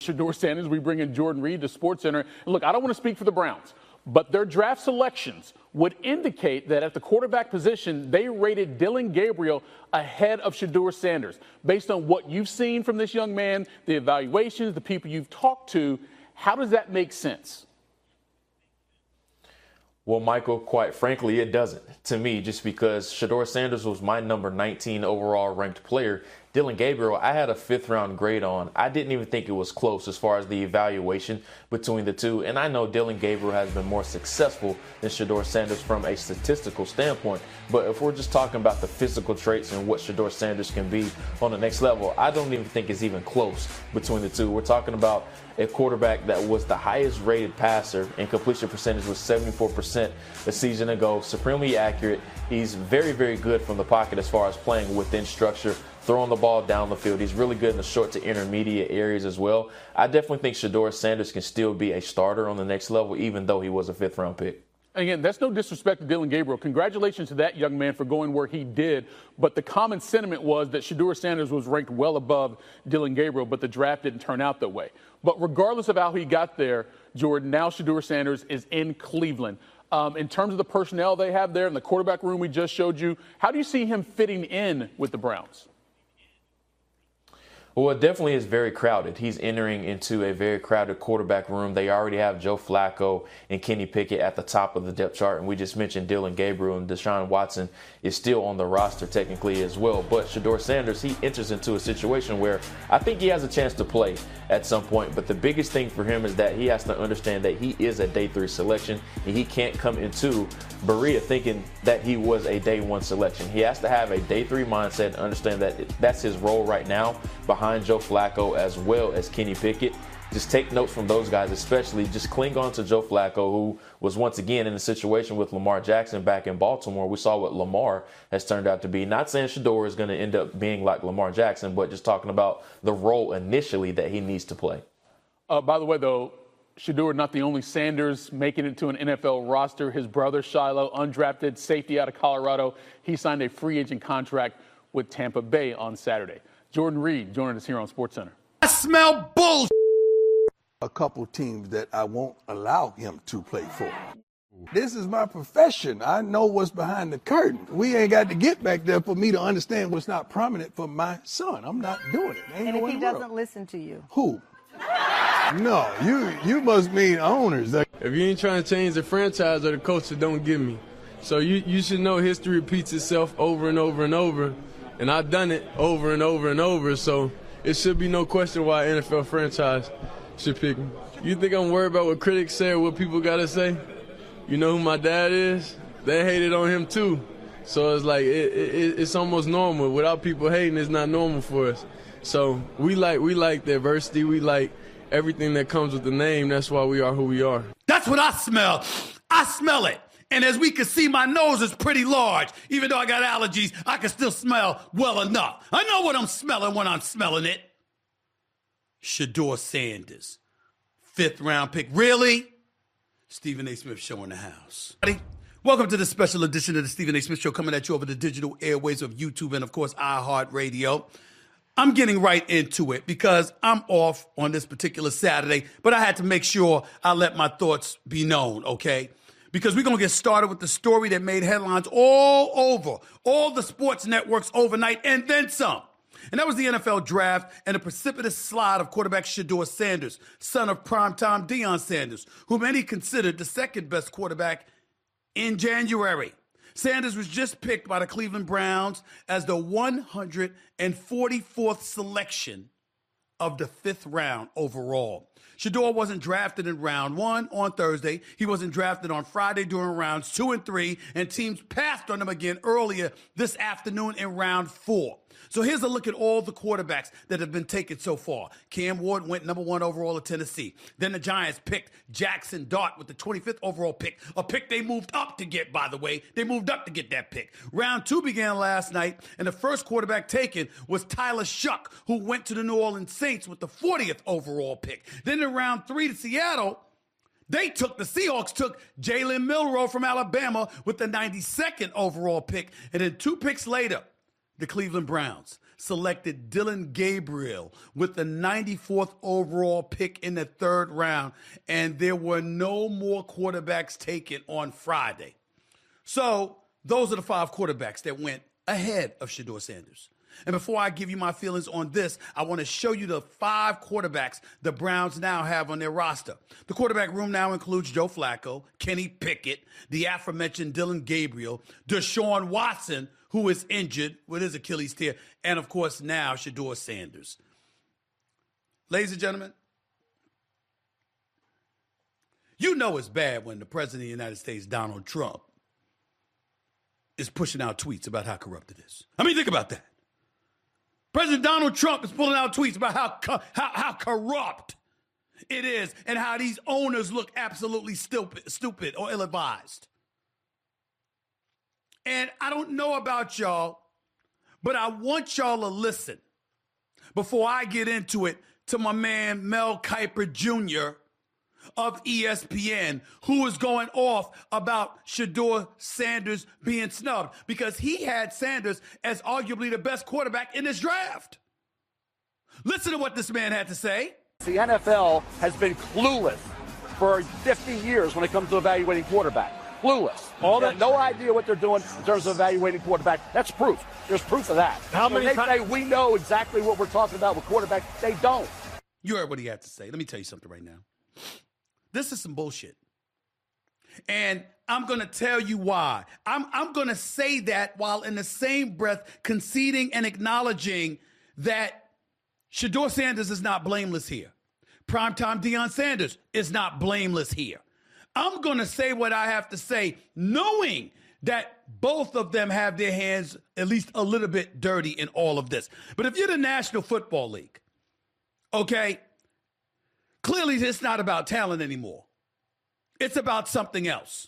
Shedeur Sanders, we bring in Jordan Reed to SportsCenter. And look, I don't want to speak for the Browns, but their draft selections would indicate that at the quarterback position, they rated Dillon Gabriel ahead of Shedeur Sanders. Based on what you've seen from this young man, the evaluations, the people you've talked to, how does that make sense? Well, Michael, quite frankly, it doesn't to me, just because Shedeur Sanders was my number 19 overall ranked player. Dillon Gabriel, I had a 5th round grade on. I didn't even think it was close as far as the evaluation between the two. And I know Dillon Gabriel has been more successful than Shedeur Sanders from a statistical standpoint. But if we're just talking about the physical traits and what Shedeur Sanders can be on the next level, I don't even think it's even close between the two. We're talking about a quarterback that was the highest rated passer, and completion percentage was 74% a season ago. Supremely accurate. He's very, very good from the pocket as far as playing within structure, throwing the ball down the field. He's really good in the short to intermediate areas as well. I definitely think Shedeur Sanders can still be a starter on the next level, even though he was a 5th round pick. Again, that's no disrespect to Dillon Gabriel. Congratulations to that young man for going where he did. But the common sentiment was that Shedeur Sanders was ranked well above Dillon Gabriel, but the draft didn't turn out that way. But regardless of how he got there, Jordan, now Shedeur Sanders is in Cleveland. In terms of the personnel they have there in the quarterback room we just showed you, how do you see him fitting in with the Browns? Well, it definitely is very crowded. He's entering into a very crowded quarterback room. They already have Joe Flacco and Kenny Pickett at the top of the depth chart. And we just mentioned Dillon Gabriel, and Deshaun Watson is still on the roster technically as well. But Shedeur Sanders, he enters into a situation where I think he has a chance to play at some point. But the biggest thing for him is that he has to understand that he is a day 3 selection, and he can't come into Berea thinking that he was a day 1 selection. He has to have a day 3 mindset and understand that that's his role right now behind Joe Flacco as well as Kenny Pickett. Just take notes from those guys, especially just cling on to Joe Flacco, who was once again in a situation with Lamar Jackson back in Baltimore. We saw what Lamar has turned out to be. Not saying Shedeur is going to end up being like Lamar Jackson, but just talking about the role initially that he needs to play. By the way, though, Shedeur not the only Sanders making it to an NFL roster. His brother Shiloh, undrafted safety out of Colorado, he signed a free agent contract with Tampa Bay on Saturday. Jordan Reed joining us here on SportsCenter. I smell bullshit. A couple teams that I won't allow him to play for. This is my profession. I know what's behind the curtain. We ain't got to get back there for me to understand what's not prominent for my son. I'm not doing it. And if he doesn't listen to you? Who? No, you must mean owners. If you ain't trying to change the franchise or the culture, don't give me. So you should know history repeats itself over and over and over. And I've done it over and over and over, so it should be no question why an NFL franchise should pick me. You think I'm worried about what critics say or what people got to say? You know who my dad is? They hated on him too. So it's like it's almost normal. Without people hating, it's not normal for us. So we like the adversity. We like everything that comes with the name. That's why we are who we are. That's what I smell. I smell it. And as we can see, my nose is pretty large. Even though I got allergies, I can still smell well enough. I know what I'm smelling when I'm smelling it. Shedeur Sanders, 5th round pick. Really? Stephen A. Smith Show in the house. Welcome to the special edition of the Stephen A. Smith Show, coming at you over the digital airways of YouTube and, of course, iHeartRadio. I'm getting right into it because I'm off on this particular Saturday, but I had to make sure I let my thoughts be known, okay? Because we're going to get started with the story that made headlines all over, all the sports networks overnight, and then some. And that was the NFL draft and the precipitous slide of quarterback Shedeur Sanders, son of primetime Deion Sanders, who many considered the second best quarterback in January. Sanders was just picked by the Cleveland Browns as the 144th selection of the 5th round overall. Shedeur wasn't drafted in round 1 on Thursday. He wasn't drafted on Friday during rounds 2 and 3, and teams passed on him again earlier this afternoon in round 4. So here's a look at all the quarterbacks that have been taken so far. Cam Ward went number 1 overall at Tennessee. Then the Giants picked Jackson Dart with the 25th overall pick, a pick they moved up to get, by the way. They moved up to get that pick. Round 2 began last night, and the first quarterback taken was Tyler Shuck, who went to the New Orleans Saints with the 40th overall pick. Then in round 3 to Seattle, the Seahawks took Jalen Milroe from Alabama with the 92nd overall pick. And then 2 picks later, the Cleveland Browns selected Dillon Gabriel with the 94th overall pick in the 3rd round, and there were no more quarterbacks taken on Friday. So those are the 5 quarterbacks that went ahead of Shedeur Sanders. And before I give you my feelings on this, I want to show you the 5 quarterbacks the Browns now have on their roster. The quarterback room now includes Joe Flacco, Kenny Pickett, the aforementioned Dillon Gabriel, Deshaun Watson, who is injured with his Achilles tear, and of course now Shedeur Sanders. Ladies and gentlemen, you know it's bad when the President of the United States, Donald Trump, is pushing out tweets about how corrupt it is. I mean, think about that. President Donald Trump is pulling out tweets about how corrupt it is and how these owners look absolutely stupid or ill-advised. And I don't know about y'all, but I want y'all to listen before I get into it to my man Mel Kiper Jr. of ESPN, who is going off about Shedeur Sanders being snubbed because he had Sanders as arguably the best quarterback in this draft. Listen to what this man had to say. The NFL has been clueless for 50 years when it comes to evaluating quarterback. Clueless. No idea what they're doing in terms of evaluating quarterback. That's proof. There's proof of that. They say we know exactly what we're talking about with quarterback. They don't. You heard what he had to say. Let me tell you something right now. This is some bullshit. And I'm going to tell you why. I'm going to say that while in the same breath conceding and acknowledging that Shedeur Sanders is not blameless here. Primetime Deion Sanders is not blameless here. I'm going to say what I have to say, knowing that both of them have their hands at least a little bit dirty in all of this. But if you're the National Football League, okay, clearly it's not about talent anymore. It's about something else.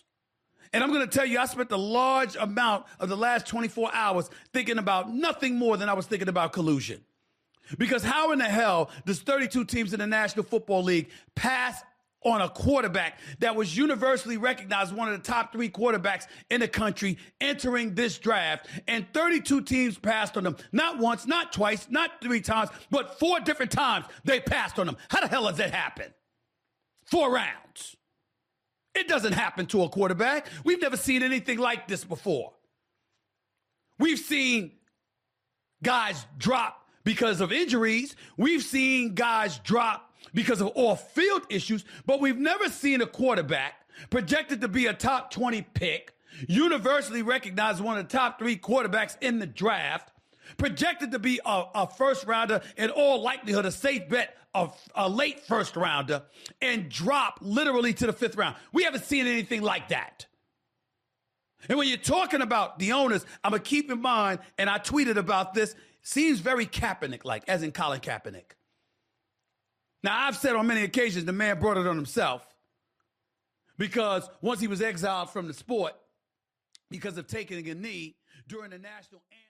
And I'm going to tell you, I spent a large amount of the last 24 hours thinking about nothing more than I was thinking about collusion. Because how in the hell does 32 teams in the National Football League pass on a quarterback that was universally recognized as one of the top 3 quarterbacks in the country entering this draft, and 32 teams passed on them, not once, not twice, not 3 times, but 4 different times they passed on them? How the hell does that happen? 4 rounds. It doesn't happen to a quarterback. We've never seen anything like this before. We've seen guys drop because of injuries. We've seen guys drop because of off-field issues, but we've never seen a quarterback projected to be a top 20 pick, universally recognized as one of the top 3 quarterbacks in the draft, projected to be a first rounder, in all likelihood a safe bet of a late first rounder, and drop literally to the 5th round. We haven't seen anything like that. And when you're talking about the owners, I'm going to keep in mind, and I tweeted about this, seems very Kaepernick-like, as in Colin Kaepernick. Now, I've said on many occasions the man brought it on himself because once he was exiled from the sport because of taking a knee during the national anthem.